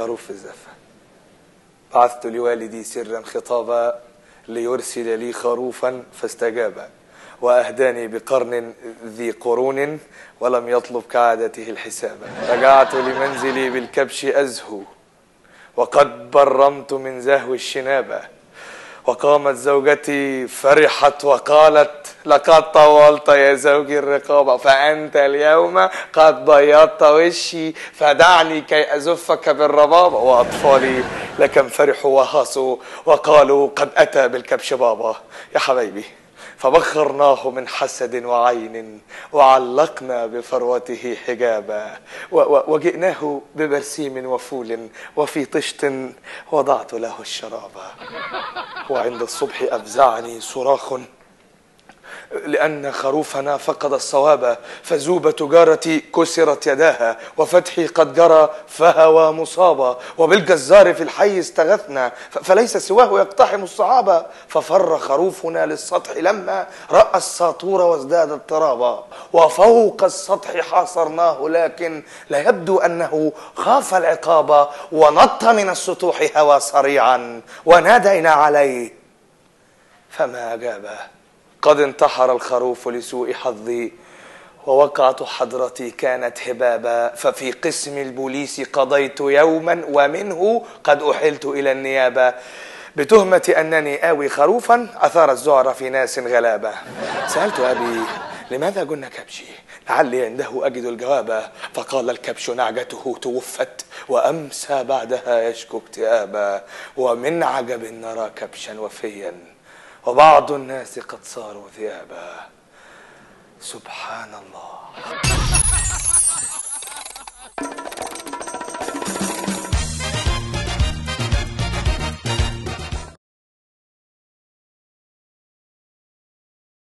خروف في الزفة. بعثت لوالدي سرا خطابا ليرسل لي خروفا فاستجاب، وأهداني بقرن ذي قرون ولم يطلب كعادته الحساب. رجعت لمنزلي بالكبش أزهو وقد برمت من زهو الشنابة، وقامت زوجتي فرحت وقالت لقد طولت يا زوجي الرقابة، فأنت اليوم قد بيضت وشي فدعني كي أزفك بالربابة. وأطفالي لكم فرحوا وهاصوا وقالوا قد أتى بالكبش بابا. يا حبايبي فبخرناه من حسد وعين وعلقنا بفروته حجابا، وجئناه ببرسيم وفول وفي طشت وضعت له الشرابا. وعند الصبح أفزعني صراخ لأن خروفنا فقد الصواب، فزوب تجارتي كسرت يداها وفتحي قد جرى فهوى مصابا، وبالجزار في الحي استغثنا فليس سواه يقتحم الصعابة، ففر خروفنا للسطح لما رأى الساطور وازداد اضطرابا، وفوق السطح حاصرناه لكن لا يبدو أنه خاف العقاب، ونط من السطوح هوى سريعا ونادينا عليه فما أجابه. قد انتحر الخروف لسوء حظي ووقعة حضرتي كانت هبابا، ففي قسم البوليس قضيت يوما ومنه قد أحلت إلى النيابة بتهمة أنني آوي خروفا أثار الذعر في ناس غلابة. سألت أبي لماذا قلنا كبشي لعلي عنده أجد الجواب، فقال الكبش نعجته توفت وأمسى بعدها يشكو اكتئابا، ومن عجب نرى كبشا وفيا وبعض الناس قد صاروا ذئابا. سبحان الله.